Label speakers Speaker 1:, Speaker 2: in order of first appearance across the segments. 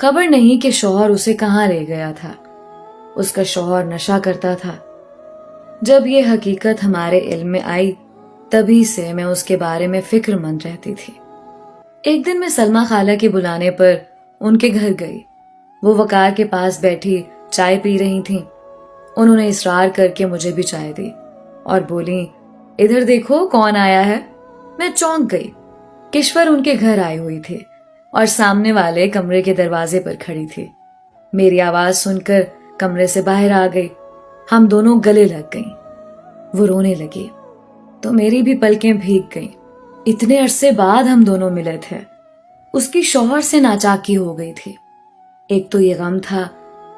Speaker 1: खबर नहीं कि शौहर उसे कहाँ ले गया था। उसका शौहर नशा करता था। जब ये हकीकत हमारे इल्म में आई तभी से मैं उसके बारे में फिक्रमंद रहती थी। एक दिन मैं सलमा खाला के बुलाने पर उनके घर गई। वो वकार के पास बैठी चाय पी रही थीं। उन्होंने इसरार करके मुझे भी चाय दी और बोली, इधर देखो कौन आया है। मैं चौंक गई। किश्वर उनके घर आई हुई थी और सामने वाले कमरे के दरवाजे पर खड़ी थी। मेरी आवाज सुनकर कमरे से बाहर आ गई। हम दोनों गले लग गईं। वो रोने लगी तो मेरी भी पलकें भीग गईं। इतने अरसे बाद हम दोनों मिले थे। उसकी शौहर से नाचाकी हो गई थी। एक तो ये गम था,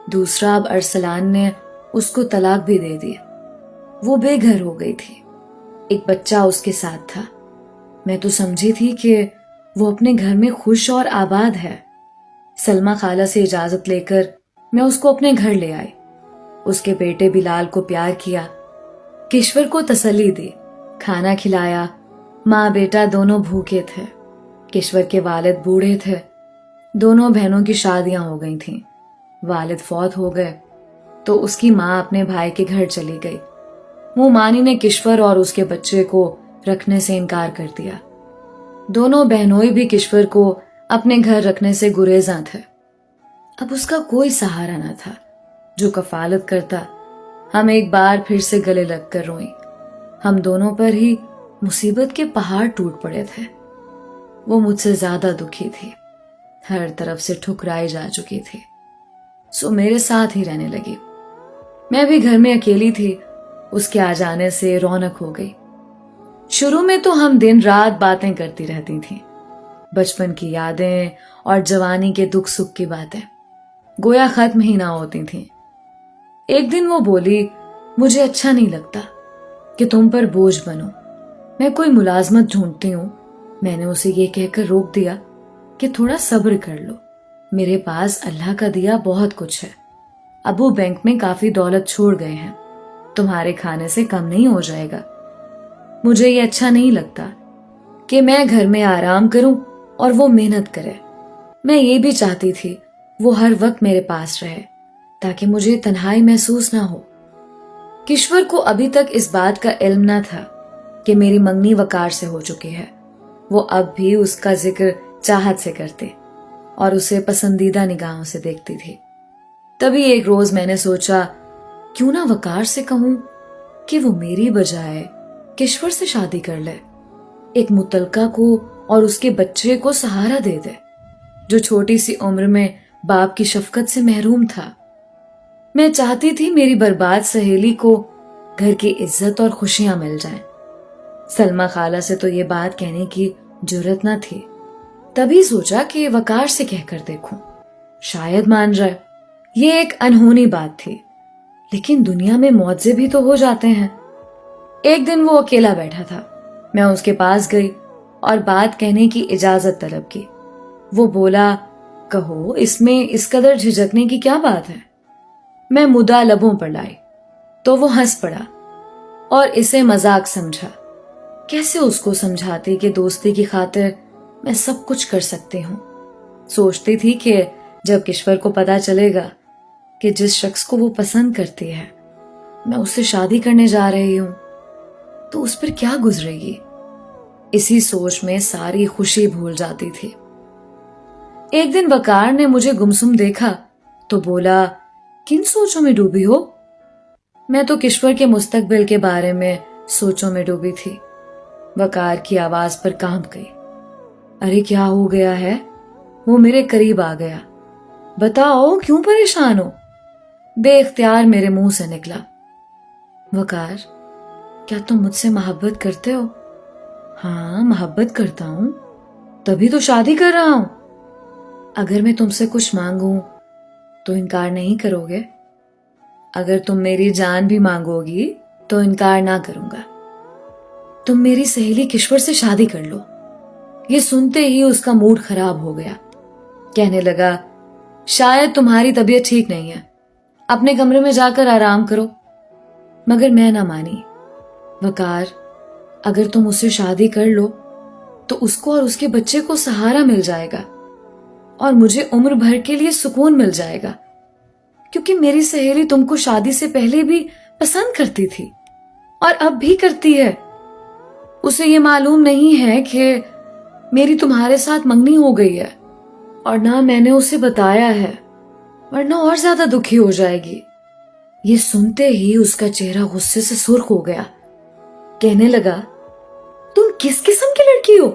Speaker 1: दूसरा अब अरसलान ने उसको तलाक भी दे दी। वो बेघर हो गई थी। एक बच्चा उसके साथ था। मैं तो समझी थी कि वो अपने घर में खुश और आबाद है। सलमा खाला से इजाजत लेकर मैं उसको अपने घर ले आई। उसके बेटे बिलाल को प्यार किया, किश्वर को तसल्ली दी, खाना खिलाया। माँ बेटा दोनों भूखे थे। किश्वर के वालिद बूढ़े थे। दोनों बहनों की शादियां हो गई थीं। वालिद फौत हो गए तो उसकी माँ अपने भाई के घर चली गई। मुंह मानी ने किश्वर और उसके बच्चे को रखने से इनकार कर दिया। दोनों बहनोई भी किश्वर को अपने घर रखने से गुरेजा थे। अब उसका कोई सहारा न था जो कफालत करता। हम एक बार फिर से गले लगकर रोई। हम दोनों पर ही मुसीबत के पहाड़ टूट पड़े थे। वो मुझसे ज्यादा दुखी थी। हर तरफ से ठुकराई जा चुकी थी। सो मेरे साथ ही रहने लगी। मैं भी घर में अकेली थी। उसके आ जाने से रौनक हो गई। शुरू में तो हम दिन रात बातें करती रहती थीं। बचपन की यादें और जवानी के दुख सुख की बातें गोया खत्म ही ना होती थीं। एक दिन वो बोली, मुझे अच्छा नहीं लगता कि तुम पर बोझ बनो। मैं कोई मुलाजमत ढूंढती हूँ। मैंने उसे ये कहकर रोक दिया कि थोड़ा सब्र कर लो। मेरे पास अल्लाह का दिया बहुत कुछ है। अबू बैंक में काफी दौलत छोड़ गए हैं। तुम्हारे खाने से कम नहीं हो जाएगा। मुझे ये अच्छा नहीं लगता कि मैं घर में आराम करूं और वो मेहनत करे। मैं ये भी चाहती थी वो हर वक्त मेरे पास रहे ताकि मुझे तन्हाई महसूस ना हो। किश्वर को अभी तक इस बात का इल्म न था कि मेरी मंगनी वकार से हो चुकी है। वो अब भी उसका जिक्र चाहत से करते और उसे पसंदीदा निगाहों से देखती थी। तभी एक रोज मैंने सोचा, क्यों ना वकार से कहूं कि वो मेरी बजाय किश्वर से शादी कर ले। एक मुतलका को और उसके बच्चे को सहारा दे दे जो छोटी सी उम्र में बाप की शफकत से महरूम था। मैं चाहती थी मेरी बर्बाद सहेली को घर की इज्जत और खुशियां मिल जाएं। सलमा खाला से तो ये बात कहने की जुर्रत न थी। तभी सोचा कि वकार से कहकर देखूं, शायद मान जाए। ये एक अनहोनी बात थी, लेकिन दुनिया में मौजे भी तो हो जाते हैं। एक दिन वो अकेला बैठा था। मैं उसके पास गई और बात कहने की इजाजत तलब की। वो बोला, कहो, इसमें इस कदर झिझकने की क्या बात है। मैं मुदा लबों पर लाई तो वो हंस पड़ा और इसे मजाक समझा। कैसे उसको समझाती कि दोस्ती की खातिर मैं सब कुछ कर सकती हूँ। सोचती थी कि जब किश्वर को पता चलेगा कि जिस शख्स को वो पसंद करती है मैं उससे शादी करने जा रही हूँ तो उस पर क्या गुजरेगी। इसी सोच में सारी खुशी भूल जाती थी। एक दिन वकार ने मुझे गुमसुम देखा तो बोला, किन सोचों में डूबी हो। मैं तो किश्वर के मुस्तकबिल के बारे में सोचों में डूबी थी। वकार की आवाज पर कांप गई। अरे क्या हो गया है। वो मेरे करीब आ गया। बताओ क्यों परेशान हो। बेइख्तियार मेरे मुंह से निकला, वकार, क्या तुम मुझसे मोहब्बत करते हो। हाँ, मोहब्बत करता हूं, तभी तो शादी कर रहा हूं। अगर मैं तुमसे कुछ मांगूं तो इनकार नहीं करोगे। अगर तुम मेरी जान भी मांगोगी तो इनकार ना करूंगा। तुम मेरी सहेली किश्वर से शादी कर लो। ये सुनते ही उसका मूड खराब हो गया। कहने लगा, शायद तुम्हारी तबीयत ठीक नहीं है, अपने कमरे में जाकर आराम करो। मगर मैं ना मानी। वकार, अगर तुम उससे शादी कर लो तो उसको और उसके बच्चे को सहारा मिल जाएगा और मुझे उम्र भर के लिए सुकून मिल जाएगा, क्योंकि मेरी सहेली तुमको शादी से पहले भी पसंद करती थी और अब भी करती है। उसे ये मालूम नहीं है कि मेरी तुम्हारे साथ मंगनी हो गई है और ना मैंने उसे बताया है, वरना और ज्यादा दुखी हो जाएगी। ये सुनते ही उसका चेहरा गुस्से से सुर्ख हो गया। कहने लगा, तुम किस किस्म की लड़की हो?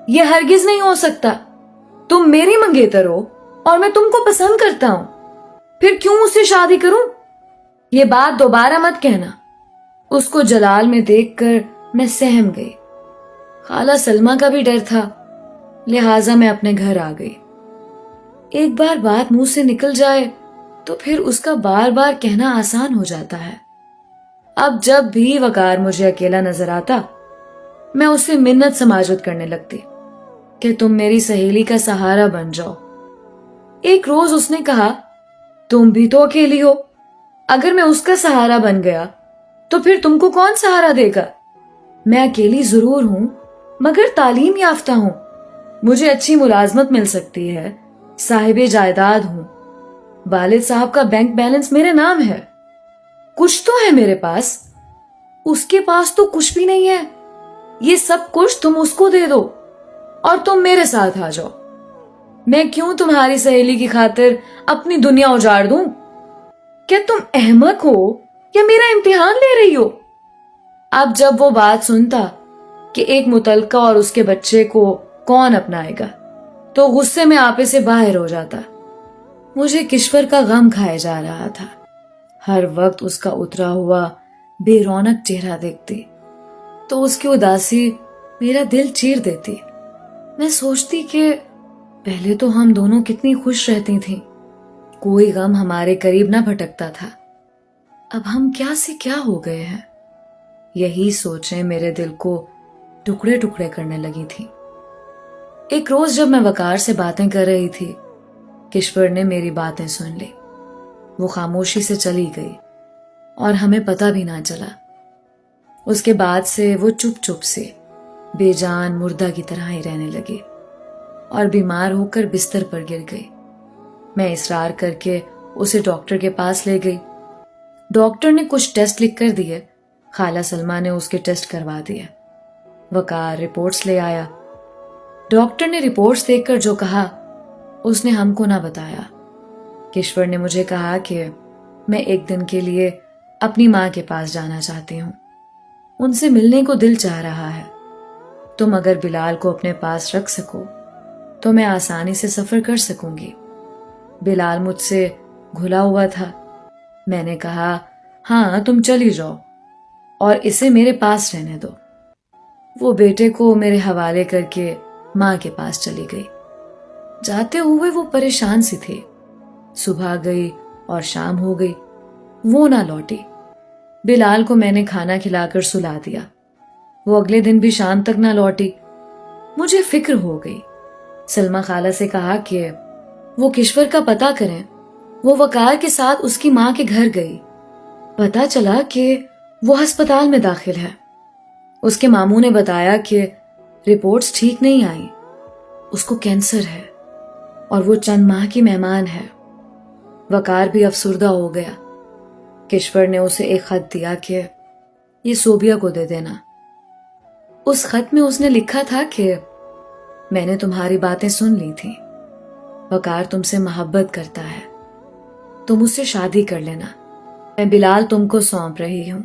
Speaker 1: ये हरगिज नहीं हो सकता। तुम मेरी मंगेतर हो और मैं तुमको पसंद करता हूं, फिर क्यों उससे शादी करूं? ये बात दोबारा मत कहना। उसको जलाल में देखकर मैं सहम गई। खाला सलमा का भी डर था, लिहाजा मैं अपने घर आ गई। एक बार बात मुंह से निकल जाए तो फिर उसका बार बार कहना आसान हो जाता है। अब जब भी वकार मुझे अकेला नजर आता, मैं उससे मिन्नत समाजत करने लगती कि तुम मेरी सहेली का सहारा बन जाओ। एक रोज उसने कहा, तुम भी तो अकेली हो, अगर मैं उसका सहारा बन गया तो फिर तुमको कौन सहारा देगा? मैं अकेली जरूर हूं, मगर तालीम याफ्ता हूं, मुझे अच्छी मुलाजमत मिल सकती है, साहिबे जायदाद हूं, वालिद साहब का बैंक बैलेंस मेरे नाम है, कुछ तो है मेरे पास। उसके पास तो कुछ भी नहीं है। ये सब कुछ तुम उसको दे दो और तुम मेरे साथ आ जाओ। मैं क्यों तुम्हारी सहेली की खातिर अपनी दुनिया उजाड़ दूं? क्या तुम अहमक हो या मेरा इम्तिहान ले रही हो? अब जब वो बात सुनता कि एक मुतलका और उसके बच्चे को कौन अपनाएगा, तो गुस्से में आपे से बाहर हो जाता। मुझे किश्वर का गम खाए जा रहा था। हर वक्त उसका उतरा हुआ बेरौनक चेहरा देखती तो उसकी उदासी मेरा दिल चीर देती। मैं सोचती कि पहले तो हम दोनों कितनी खुश रहती थीं, कोई गम हमारे करीब ना भटकता था। अब हम क्या से क्या हो गए हैं? यही सोचें मेरे दिल को टुकड़े टुकड़े करने लगी थी। एक रोज जब मैं वकार से बातें कर रही थी, किश्वर ने मेरी बातें सुन ली। वो खामोशी से चली गई और हमें पता भी ना चला। उसके बाद से वो चुप चुप से बेजान मुर्दा की तरह ही रहने लगी और बीमार होकर बिस्तर पर गिर गई। मैं इसरार करके उसे डॉक्टर के पास ले गई। डॉक्टर ने कुछ टेस्ट लिख कर दिए। खाला सलमा ने उसके टेस्ट करवा दिए। वकार रिपोर्ट्स ले आया। डॉक्टर ने रिपोर्ट्स देखकर जो कहा उसने हमको ना बताया। किश्वर ने मुझे कहा कि मैं एक दिन के लिए अपनी माँ के पास जाना चाहती हूँ, उनसे मिलने को दिल चाह रहा है। तुम अगर बिलाल को अपने पास रख सको तो मैं आसानी से सफर कर सकूंगी। बिलाल मुझसे घुला हुआ था। मैंने कहा, हाँ तुम चली जाओ और इसे मेरे पास रहने दो। वो बेटे को मेरे हवाले करके माँ के पास चली गई। जाते हुए वो परेशान सी थी। सुबह गई और शाम हो गई, वो ना लौटी। बिलाल को मैंने खाना खिलाकर सुला दिया। वो अगले दिन भी शाम तक ना लौटी। मुझे फिक्र हो गई। सलमा खाला से कहा कि वो किश्वर का पता करें। वो वकार के साथ उसकी माँ के घर गई। पता चला कि वो अस्पताल में दाखिल है। उसके मामू ने बताया कि रिपोर्ट्स ठीक नहीं आई, उसको कैंसर है और वो चंद माह की मेहमान है। वकार भी अफसुर्दा हो गया। किश्वर ने उसे एक खत दिया कि ये सोबिया को दे देना। उस खत में उसने लिखा था कि मैंने तुम्हारी बातें सुन ली थी। वकार तुमसे मोहब्बत करता है, तुम उससे शादी कर लेना। मैं बिलाल तुमको सौंप रही हूं।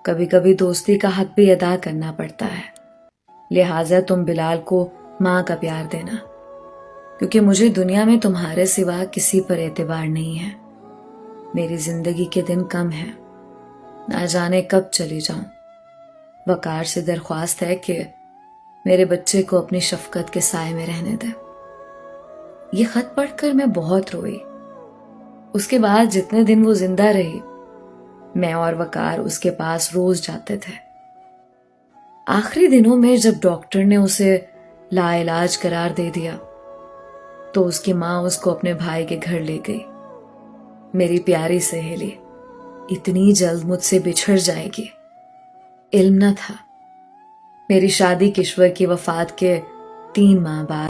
Speaker 1: कभी कभी दोस्ती का हक भी अदा करना पड़ता है, लिहाजा तुम बिलाल को माँ का प्यार देना, क्योंकि मुझे दुनिया में तुम्हारे सिवा किसी पर एतबार नहीं है। मेरी जिंदगी के दिन कम है, ना जाने कब चली जाऊं। वकार से दरख्वास्त है कि मेरे बच्चे को अपनी शफकत के साए में रहने दे। ये खत पढ़कर मैं बहुत रोई। उसके बाद जितने दिन वो जिंदा रही, मैं और वकार उसके पास रोज जाते थे। आखिरी दिनों में जब डॉक्टर ने उसे लाइलाज करार दे दिया तो उसकी माँ उसको अपने भाई के घर ले गई। मेरी प्यारी सहेली इतनी जल्द मुझसे बिछड़ जाएगी इल्म न था। मेरी शादी किश्वर की वफात के 3 माह बाद